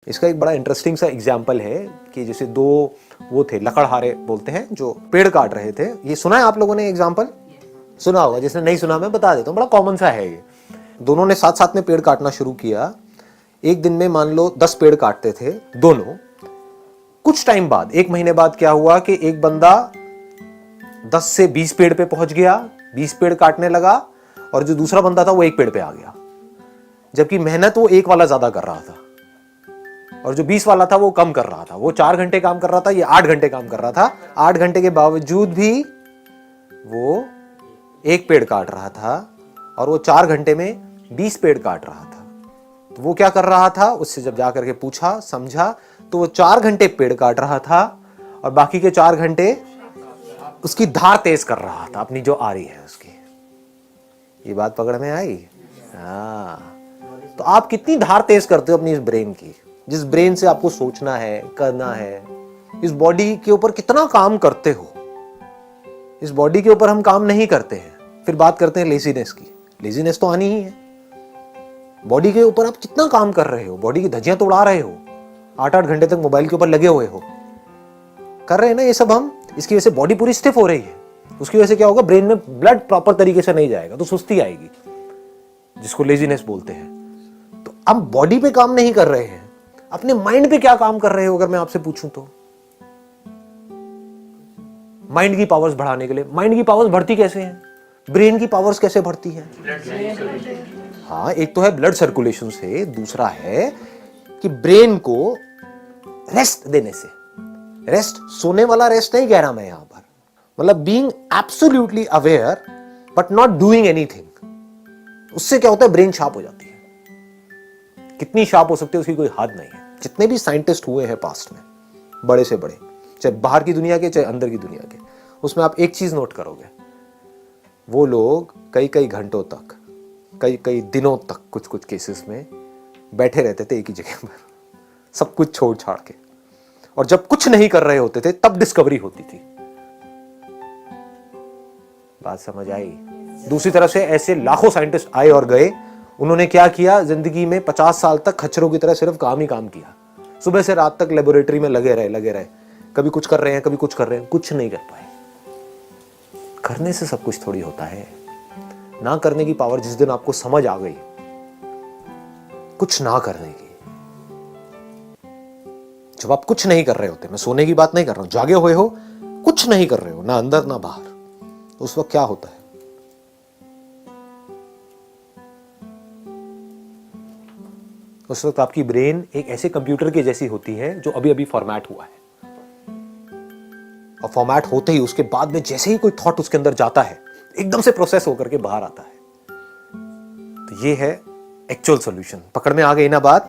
इसका एक बड़ा इंटरेस्टिंग सा एग्जाम्पल है कि जैसे दो वो थे लकड़हारे बोलते हैं जो पेड़ काट रहे थे। ये सुना है आप लोगों ने एग्जाम्पल? सुना होगा, जिसने नहीं सुना मैं बता देता हूँ, बड़ा कॉमन सा है ये। दोनों ने साथ साथ में पेड़ काटना शुरू किया। एक दिन में मान लो 10 पेड़ काटते थे दोनों। कुछ टाइम बाद, 1 महीने बाद क्या हुआ कि एक बंदा 10 से 20 पेड़ पे पहुंच गया, 20 पेड़ काटने लगा, और जो दूसरा बंदा था वो 1 पेड़ पे आ गया। जबकि मेहनत वो 1 वाला ज्यादा कर रहा था और जो 20 वाला था वो कम कर रहा था। वो 4 घंटे काम कर रहा था, ये 8 घंटे काम कर रहा था। 8 घंटे के बावजूद भी वो 1 पेड़ काट रहा था और वो 4 घंटे में 20 पेड़ काट रहा था। तो वो क्या कर रहा था, उससे जब जाकर के पूछा समझा तो वो 4 घंटे पेड़ काट रहा था और बाकी के 4 घंटे उसकी धार तेज कर रहा था, अपनी जो आ रही है उसकी। ये बात पकड़ में आई? हाँ। तो आप कितनी धार तेज करते हो अपनी इस ब्रेन की, जिस ब्रेन से आपको सोचना है, करना है। इस बॉडी के ऊपर कितना काम करते हो। इस बॉडी के ऊपर हम काम नहीं करते हैं, फिर बात करते हैं लेजीनेस की। लेजीनेस तो आनी ही है। बॉडी के ऊपर आप कितना काम कर रहे हो, बॉडी की धज्जियां तो उड़ा रहे हो, 8-8 घंटे तक मोबाइल के ऊपर लगे हुए हो, कर रहे हैं ना ये सब हम। इसकी वजह से बॉडी पूरी स्टिफ हो रही है। उसकी वजह से क्या होगा, ब्रेन में ब्लड प्रॉपर तरीके से नहीं जाएगा तो सुस्ती आएगी, जिसको लेजीनेस बोलते हैं। तो हम बॉडी पे काम नहीं कर रहे हैं, अपने माइंड पे क्या काम कर रहे हो अगर मैं आपसे पूछूं तो? माइंड की पावर्स बढ़ाने के लिए। माइंड की पावर्स बढ़ती कैसे हैं? ब्रेन की पावर्स कैसे बढ़ती हैं? हाँ, एक तो है ब्लड सर्कुलेशन से, दूसरा है कि ब्रेन को रेस्ट देने से। रेस्ट सोने वाला रेस्ट नहीं कह रहा मैं यहां पर, मतलब being absolutely aware but not doing anything. उससे क्या होता है, ब्रेन शार्प हो जाती है। कितनी शार्प हो सकती है उसकी कोई हद नहीं है। जितने भी साइंटिस्ट हुए हैं पास्ट में, बड़े से बड़े, चाहे बाहर की दुनिया के चाहे अंदर की दुनिया के, उसमें आप एक चीज नोट करोगे, वो लोग कई कई घंटों तक, कई कई दिनों तक कुछ कुछ केसेस में बैठे रहते थे एक ही जगह पर, सब कुछ छोड़ छाड़ के। और जब कुछ नहीं कर रहे होते थे तब डिस्कवरी होती थी। बात समझ आई? दूसरी तरफ से ऐसे लाखों साइंटिस्ट आए और गए। उन्होंने क्या किया, जिंदगी में 50 साल तक खच्चरों की तरह सिर्फ काम ही काम किया। सुबह से रात तक लेबोरेटरी में लगे रहे। कभी कुछ कर रहे हैं, कभी कुछ कर रहे हैं, कुछ नहीं कर पाए। करने से सब कुछ थोड़ी होता है। ना करने की पावर जिस दिन आपको समझ आ गई, कुछ ना करने की, जब आप कुछ नहीं कर रहे होते, मैं सोने की बात नहीं कर रहा हूं, जागे हुए हो, कुछ नहीं कर रहे हो, ना अंदर ना बाहर, तो उस वक्त क्या होता है? उस वक्त आपकी ब्रेन एक ऐसे कंप्यूटर की जैसी होती है जो अभी अभी फॉर्मेट हुआ है। और फॉर्मेट होते ही उसके बाद में जैसे ही कोई थॉट उसके अंदर जाता है, एकदम से प्रोसेस होकर के बाहर आता है। तो ये है एक्चुअल सॉल्यूशन। पकड़ में आ गई ना बात?